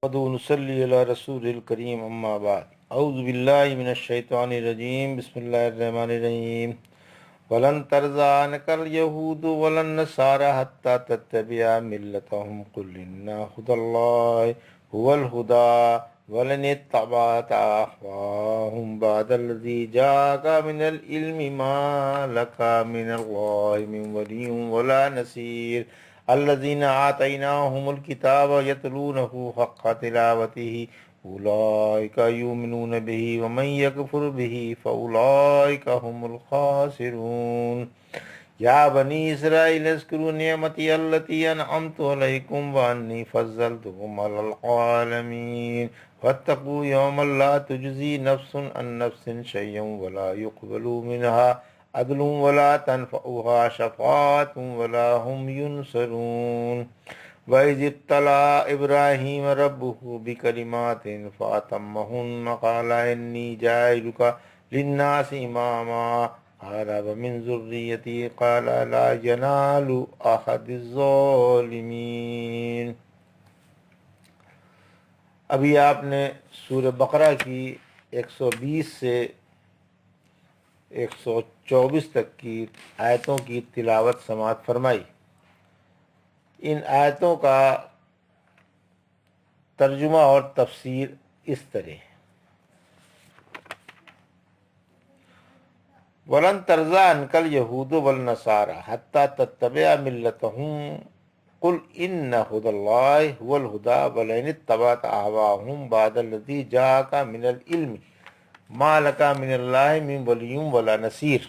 ونصلي على رسول الكريم أما بعد أعوذ بالله من الشيطان الرجيم بسم الله الرحمن الرحيم ولن ترضى عنك اليهود ولا النصارى حتى تتبع ملتهم قل إن هدى الله هو الهدى ولن اتبعت أهواءهم بعد الذي جاءك من العلم ما لك من الله من ولي ولا نصير الذين آتيناهم الكتاب يتلونه حق تلاوته أولئك يؤمنون به ومن يكفر به فأولئك هم الخاسرون يا بني إسرائيل اذكروا نعمتي التي أنعمت عليكم وأني فضلتكم على العالمين واتقوا يوما لا تجزي نفس عن نفس شيئا ولا يقبل منها عدل ولا تنفعها شفاعة ولا هم ينصرون وإذ ابتلى إبراهيم ربه بكلمات فأتمهن قال إني جاعلك للناس إماما قال ومن ذريتي قال لا ينال أحد الظالمين۔ ابھی آپ نے سورہ بقرہ کی 120 سے 124 تک کی آیتوں کی تلاوت سماعت فرمائی۔ ان آیتوں کا ترجمہ اور تفسیر اس طرح: وَلَن تَرْضَىٰ عَنْكَ الْيَهُودُ وَالنَّصَارَىٰ حَتَّىٰ تَتَّبِعَ مِلَّتَهُمْ قُلْ إِنَّ هُدَى اللَّهِ هُوَ الْهُدَىٰ وَلَئِنِ اتَّبَعْتَ أَهْوَاءَهُمْ بَعْدَ الَّذِي جَاءَكَ مِنَ الْعِلْمِ مَا لَكَ مِنَ اللَّهِ مِن وَلِيٍّ وَلَا نَصِيرٍ۔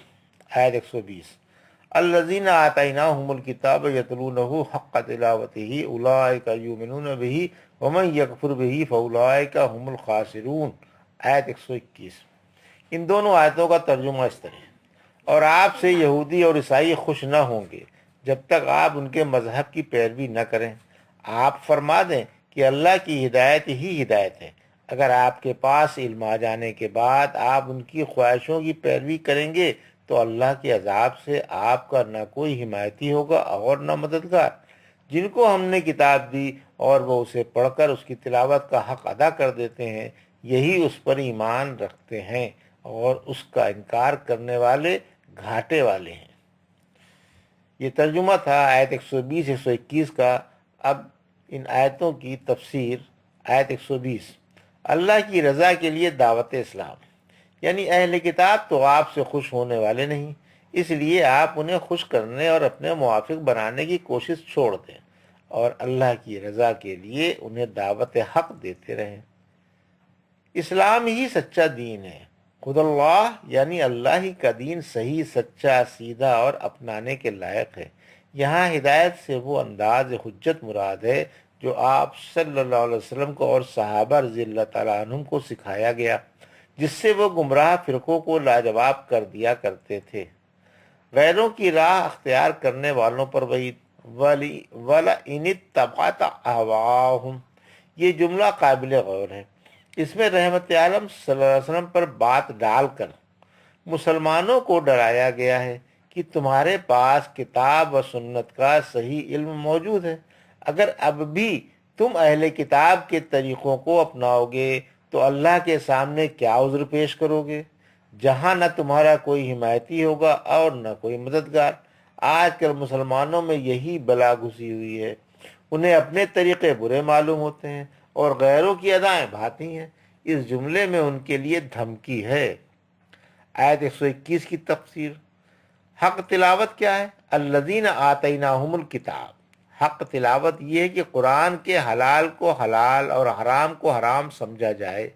آیت 120۔ الَّذِينَ آتَيْنَاهُمُ الْكِتَابَ يَتْلُونَهُ حَقَّ تِلَاوَتِهِ أُولَٰئِكَ يُؤْمِنُونَ بِهِ وَمَن يَكْفُرْ بِهِ فَأُولَٰئِكَ هُمُ الْخَاسِرُونَ۔ آیت 121۔ ان دونوں آیتوں کا ترجمہ اس طرح: اور آپ سے یہودی اور عیسائی خوش نہ ہوں گے جب تک آپ ان کے مذہب کی پیروی نہ کریں۔ آپ فرما دیں کہ اللہ کی ہدایت ہی ہدایت ہے۔ اگر آپ کے پاس علم آ جانے کے بعد آپ ان کی خواہشوں کی پیروی کریں گے تو اللہ کے عذاب سے آپ کا نہ کوئی حمایتی ہوگا اور نہ مددگار۔ جن کو ہم نے کتاب دی اور وہ اسے پڑھ کر اس کی تلاوت کا حق ادا کر دیتے ہیں، یہی اس پر ایمان رکھتے ہیں، اور اس کا انکار کرنے والے گھاٹے والے ہیں۔ یہ ترجمہ تھا آیت 120-121 کا۔ اب ان آیتوں کی تفسیر۔ آیت 120: اللہ کی رضا کے لیے دعوت اسلام، یعنی اہل کتاب تو آپ سے خوش ہونے والے نہیں، اس لیے آپ انہیں خوش کرنے اور اپنے موافق بنانے کی کوشش چھوڑ دیں اور اللہ کی رضا کے لیے انہیں دعوت حق دیتے رہیں۔ اسلام ہی سچا دین ہے۔ خود اللہ یعنی اللہ ہی کا دین صحیح، سچا، سیدھا اور اپنانے کے لائق ہے۔ یہاں ہدایت سے وہ انداز حجت مراد ہے جو آپ صلی اللہ علیہ وسلم کو اور صحابہ رضی اللہ تعالیٰ عنہم کو سکھایا گیا، جس سے وہ گمراہ فرقوں کو لاجواب کر دیا کرتے تھے۔ غیروں کی راہ اختیار کرنے والوں پر وعید: وَلَئِنِ اتَّبَعْتَ أَهْوَاءَهُمْ، یہ جملہ قابل غور ہے۔ اس میں رحمت عالم صلی اللہ علیہ وسلم پر بات ڈال کر مسلمانوں کو ڈرایا گیا ہے کہ تمہارے پاس کتاب و سنت کا صحیح علم موجود ہے۔ اگر اب بھی تم اہل کتاب کے طریقوں کو اپناؤ گے تو اللہ کے سامنے کیا عذر پیش کرو گے، جہاں نہ تمہارا کوئی حمایتی ہوگا اور نہ کوئی مددگار۔ آج کل مسلمانوں میں یہی بلا گھسی ہوئی ہے، انہیں اپنے طریقے برے معلوم ہوتے ہیں اور غیروں کی ادائیں بھاتی ہیں۔ اس جملے میں ان کے لیے دھمکی ہے۔ آیت 121 کی تفسیر۔ حق تلاوت کیا ہے؟ الذین آتیناہم الکتاب۔ حق تلاوت یہ ہے کہ قرآن کے حلال کو حلال اور حرام کو حرام سمجھا جائے،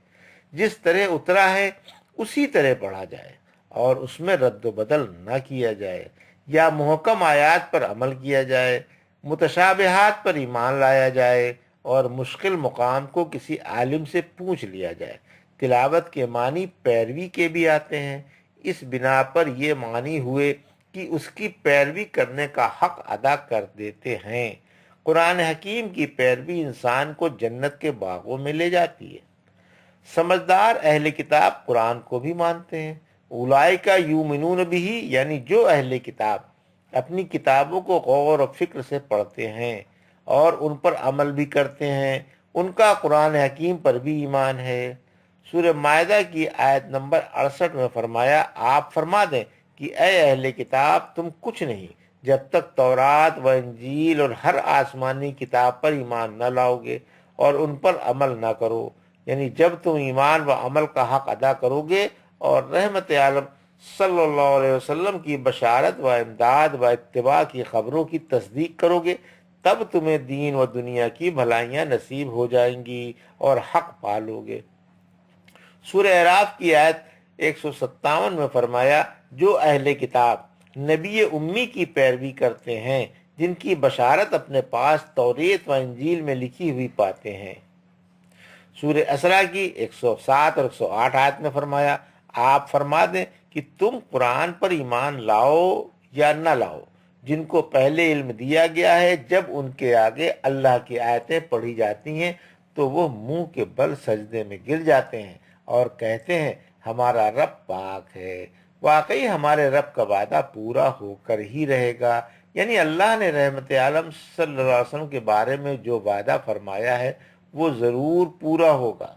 جس طرح اترا ہے اسی طرح پڑھا جائے اور اس میں رد و بدل نہ کیا جائے، یا محکم آیات پر عمل کیا جائے، متشابہات پر ایمان لایا جائے اور مشکل مقام کو کسی عالم سے پوچھ لیا جائے۔ تلاوت کے معنی پیروی کے بھی آتے ہیں، اس بنا پر یہ معنی ہوئے کہ اس کی پیروی کرنے کا حق ادا کر دیتے ہیں۔ قرآن حکیم کی پیروی انسان کو جنت کے باغوں میں لے جاتی ہے۔ سمجھدار اہل کتاب قرآن کو بھی مانتے ہیں۔ اولئک یؤمنون بہ، یعنی جو اہل کتاب اپنی کتابوں کو غور و فکر سے پڑھتے ہیں اور ان پر عمل بھی کرتے ہیں، ان کا قرآن حکیم پر بھی ایمان ہے۔ سورہ مائدہ کی آیت نمبر 68 میں فرمایا، آپ فرما دیں کہ اے اہل کتاب، تم کچھ نہیں جب تک تورات و انجیل اور ہر آسمانی کتاب پر ایمان نہ لاؤ گے اور ان پر عمل نہ کرو، یعنی جب تم ایمان و عمل کا حق ادا کرو گے اور رحمت عالم صلی اللہ علیہ وسلم کی بشارت و امداد و اتباع کی خبروں کی تصدیق کرو گے، تب تمہیں دین و دنیا کی بھلائیاں نصیب ہو جائیں گی اور حق پالو گے۔ سورہ اعراف کی آیت 157 میں فرمایا، جو اہل کتاب نبی امی کی پیروی کرتے ہیں جن کی بشارت اپنے پاس توریت و انجیل میں لکھی ہوئی پاتے ہیں۔ سورہ اسراء کی 107 اور 108 آیت میں فرمایا، آپ فرما دیں کہ تم قرآن پر ایمان لاؤ یا نہ لاؤ، جن کو پہلے علم دیا گیا ہے جب ان کے آگے اللہ کی آیتیں پڑھی جاتی ہیں تو وہ منہ کے بل سجدے میں گر جاتے ہیں اور کہتے ہیں ہمارا رب پاک ہے۔ واقعی ہمارے رب کا وعدہ پورا ہو کر ہی رہے گا، یعنی اللہ نے رحمت عالم صلی اللہ علیہ وسلم کے بارے میں جو وعدہ فرمایا ہے وہ ضرور پورا ہوگا۔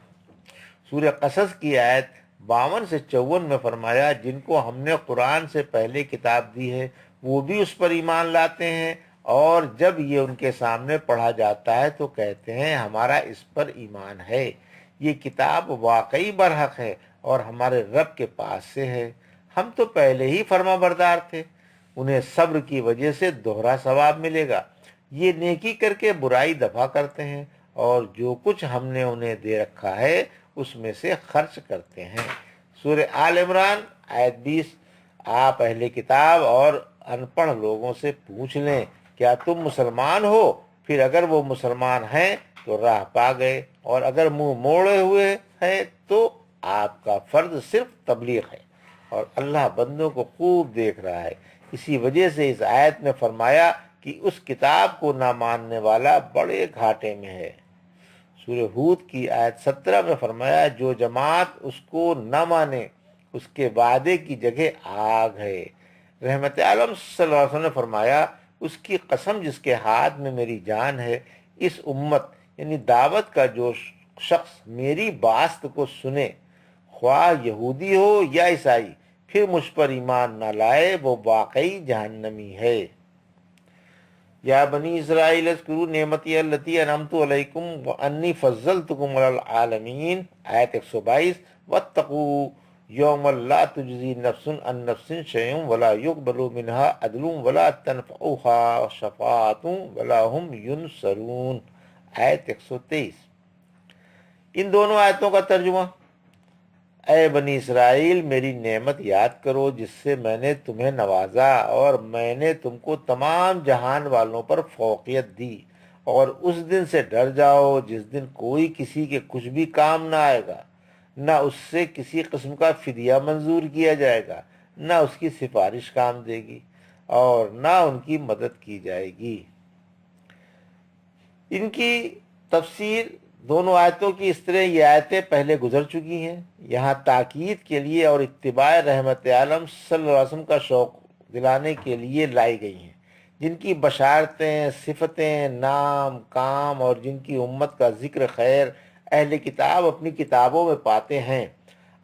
سورہ قصص کی آیت 52 سے 54 میں فرمایا، جن کو ہم نے قرآن سے پہلے کتاب دی ہے وہ بھی اس پر ایمان لاتے ہیں، اور جب یہ ان کے سامنے پڑھا جاتا ہے تو کہتے ہیں ہمارا اس پر ایمان ہے، یہ کتاب واقعی برحق ہے اور ہمارے رب کے پاس سے ہے، ہم تو پہلے ہی فرما بردار تھے۔ انہیں صبر کی وجہ سے دوہرا ثواب ملے گا، یہ نیکی کر کے برائی دفع کرتے ہیں اور جو کچھ ہم نے انہیں دے رکھا ہے اس میں سے خرچ کرتے ہیں۔ سورہ آل عمران آیت 20، آپ اہل کتاب اور ان پڑھ لوگوں سے پوچھ لیں کیا تم مسلمان ہو، پھر اگر وہ مسلمان ہیں تو راہ پا گئے، اور اگر منہ موڑے ہوئے ہیں تو آپ کا فرض صرف تبلیغ ہے، اور اللہ بندوں کو خوب دیکھ رہا ہے۔ اسی وجہ سے اس آیت میں فرمایا کہ اس کتاب کو نہ ماننے والا بڑے گھاٹے میں ہے۔ سورہ ہود کی آیت 17 میں فرمایا، جو جماعت اس کو نہ مانے اس کے وعدے کی جگہ آگ ہے۔ رحمت عالم صلی اللہ علیہ وسلم نے فرمایا، اس کی قسم جس کے ہاتھ میں میری جان ہے، اس امت یعنی دعوت کا جو شخص میری بات کو سنے، خواہ یہودی ہو یا عیسائی، پھر مجھ پر ایمان نہ لائے، وہ واقعی جہنمی ہے۔ یا بنی اسرائیل اذکروا نعمتی التی انعمت علیکم وانی فضلتکم علی العالمین آیت 122، واتقوا یوما لا تجزی نفس عن نفس شیئا ولا یقبل منها عدل ولا تنفعها شفاعۃ ولا هم ینصرون آیت 123۔ ان دونوں آیتوں کا ترجمہ، اے بنی اسرائیل میری نعمت یاد کرو جس سے میں نے تمہیں نوازا، اور میں نے تم کو تمام جہان والوں پر فوقیت دی، اور اس دن سے ڈر جاؤ جس دن کوئی کسی کے کچھ بھی کام نہ آئے گا، نہ اس سے کسی قسم کا فدیہ منظور کیا جائے گا، نہ اس کی سفارش کام دے گی اور نہ ان کی مدد کی جائے گی۔ ان کی تفسیر دونوں آیتوں کی اس طرح یہ آیتیں پہلے گزر چکی ہیں، یہاں تاکید کے لیے اور اتباع رحمت عالم صلی اللہ علیہ وسلم کا شوق دلانے کے لیے لائی گئی ہیں، جن کی بشارتیں، صفتیں، نام، کام اور جن کی امت کا ذکر خیر اہل کتاب اپنی کتابوں میں پاتے ہیں۔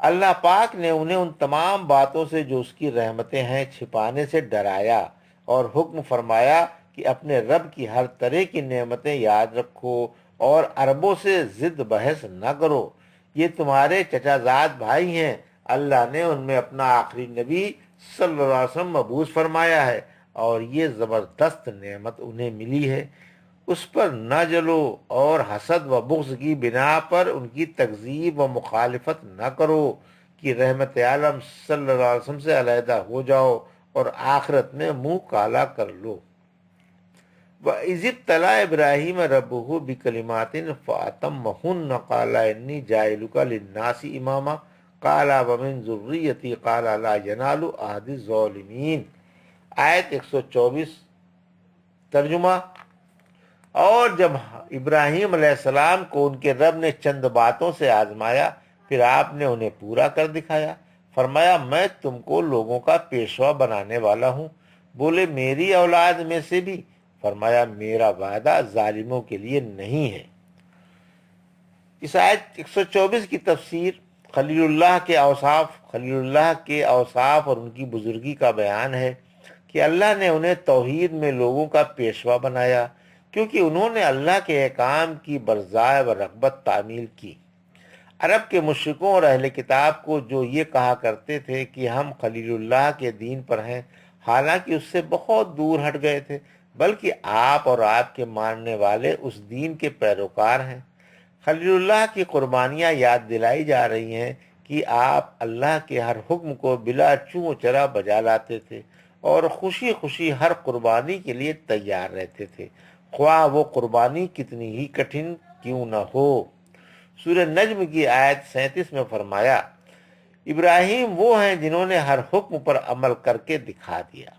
اللہ پاک نے انہیں ان تمام باتوں سے جو اس کی رحمتیں ہیں چھپانے سے ڈرایا اور حکم فرمایا کہ اپنے رب کی ہر طرح کی نعمتیں یاد رکھو اور عربوں سے ضد بحث نہ کرو، یہ تمہارے چچا زاد بھائی ہیں، اللہ نے ان میں اپنا آخری نبی صلی اللہ علیہ وسلم مبعوث فرمایا ہے اور یہ زبردست نعمت انہیں ملی ہے، اس پر نہ جلو اور حسد و بغض کی بنا پر ان کی تکذیب و مخالفت نہ کرو کہ رحمت عالم صلی اللہ علیہ وسلم سے علیحدہ ہو جاؤ اور آخرت میں منہ کالا کر لو۔ وَإِذِ ابْتَلَىٰ إِبْرَاهِيمَ رَبُّهُ بِكَلِمَاتٍ فَأَتَمَّهُنَّ قَالَ إِنِّي جَاعِلُكَ لِلنَّاسِ إِمَامًا قَالَ وَمِن ذُرِّيَّتِي قَالَ لَا يَنَالُ عَهْدِ الظَّالِمِينَ آیت 124۔ ترجمہ، اور جب ابراہیم علیہ السلام کو ان کے رب نے چند باتوں سے آزمایا، پھر آپ نے انہیں پورا کر دکھایا، فرمایا میں تم کو لوگوں کا پیشوا بنانے والا ہوں۔ بولے میری اولاد میں سے بھی؟ فرمایا میرا وعدہ ظالموں کے لیے نہیں ہے۔ اس آیت 124 کی تفسیر خلیل اللہ کے اوصاف اور ان کی بزرگی کا بیان ہے کہ اللہ نے انہیں توحید میں لوگوں کا پیشوا بنایا، کیونکہ انہوں نے اللہ کے احکام کی برزائے و رغبت تعمیل کی۔ عرب کے مشرکوں اور اہل کتاب کو جو یہ کہا کرتے تھے کہ ہم خلیل اللہ کے دین پر ہیں، حالانکہ اس سے بہت دور ہٹ گئے تھے، بلکہ آپ اور آپ کے ماننے والے اس دین کے پیروکار ہیں۔ خلیل اللہ کی قربانیاں یاد دلائی جا رہی ہیں کہ آپ اللہ کے ہر حکم کو بلا چوں چرا بجا لاتے تھے اور خوشی خوشی ہر قربانی کے لیے تیار رہتے تھے، خواہ وہ قربانی کتنی ہی کٹھن کیوں نہ ہو۔ سورہ نجم کی آیت 37 میں فرمایا، ابراہیم وہ ہیں جنہوں نے ہر حکم پر عمل کر کے دکھا دیا۔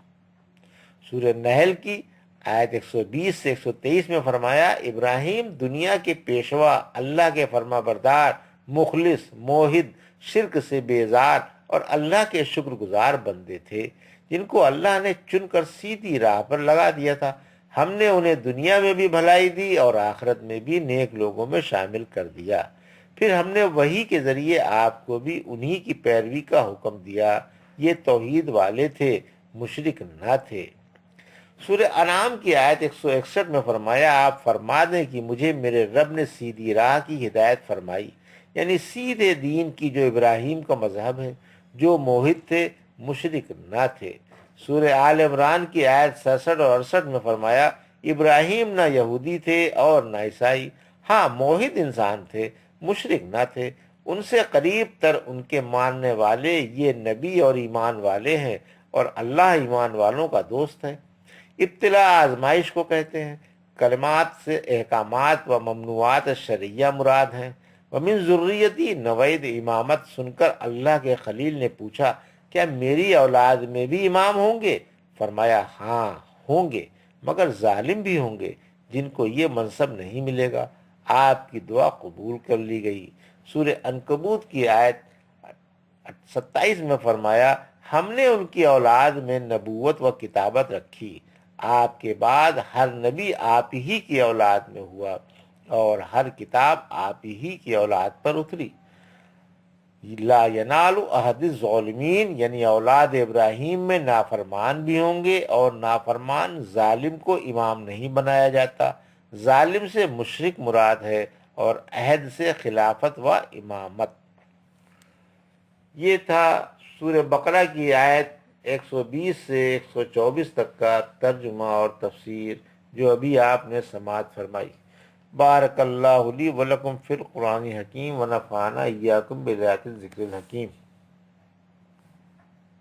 سورہ نحل کی آیت 120 سے 123 میں فرمایا، ابراہیم دنیا کے پیشوا، اللہ کے فرما بردار، مخلص، موحد، شرک سے بیزار اور اللہ کے شکر گزار بندے تھے، جن کو اللہ نے چن کر سیدھی راہ پر لگا دیا تھا۔ ہم نے انہیں دنیا میں بھی بھلائی دی اور آخرت میں بھی نیک لوگوں میں شامل کر دیا۔ پھر ہم نے وحی کے ذریعے آپ کو بھی انہی کی پیروی کا حکم دیا۔ یہ توحید والے تھے، مشرک نہ تھے۔ سورہ انعام کی آیت 161 میں فرمایا، آپ فرما دیں کہ مجھے میرے رب نے سیدھی راہ کی ہدایت فرمائی، یعنی سیدھے دین کی، جو ابراہیم کا مذہب ہے، جو موحد تھے، مشرک نہ تھے۔ سورہ آل عمران کی آیت 67 اور 68 میں فرمایا، ابراہیم نہ یہودی تھے اور نہ عیسائی، ہاں موحد انسان تھے، مشرک نہ تھے۔ ان سے قریب تر ان کے ماننے والے یہ نبی اور ایمان والے ہیں، اور اللہ ایمان والوں کا دوست ہے۔ ابتلاء آزمائش کو کہتے ہیں۔ کلمات سے احکامات و ممنوعات شرعیہ مراد ہیں۔ ومن ذریتی نوید امامت سن کر اللہ کے خلیل نے پوچھا، کیا میری اولاد میں بھی امام ہوں گے؟ فرمایا، ہاں ہوں گے، مگر ظالم بھی ہوں گے جن کو یہ منصب نہیں ملے گا۔ آپ کی دعا قبول کر لی گئی۔ سورہ عنکبوت کی آیت 27 میں فرمایا، ہم نے ان کی اولاد میں نبوت و کتابت رکھی، آپ کے بعد ہر نبی آپ ہی کی اولاد میں ہوا اور ہر کتاب آپ ہی کی اولاد پر اتری۔ لا ینال عہد الظالمین، یعنی اولاد ابراہیم میں نافرمان بھی ہوں گے، اور نافرمان ظالم کو امام نہیں بنایا جاتا۔ ظالم سے مشرک مراد ہے اور عہد سے خلافت و امامت۔ یہ تھا سورہ بقرہ کی آیت 120 سے 124 تک کا ترجمہ اور تفسیر جو ابھی آپ نے سماعت فرمائی۔ بارک اللہ لی ولکم فی القرآن الحکیم ونفعنا ایاکم بآیات الذکر الحکیم۔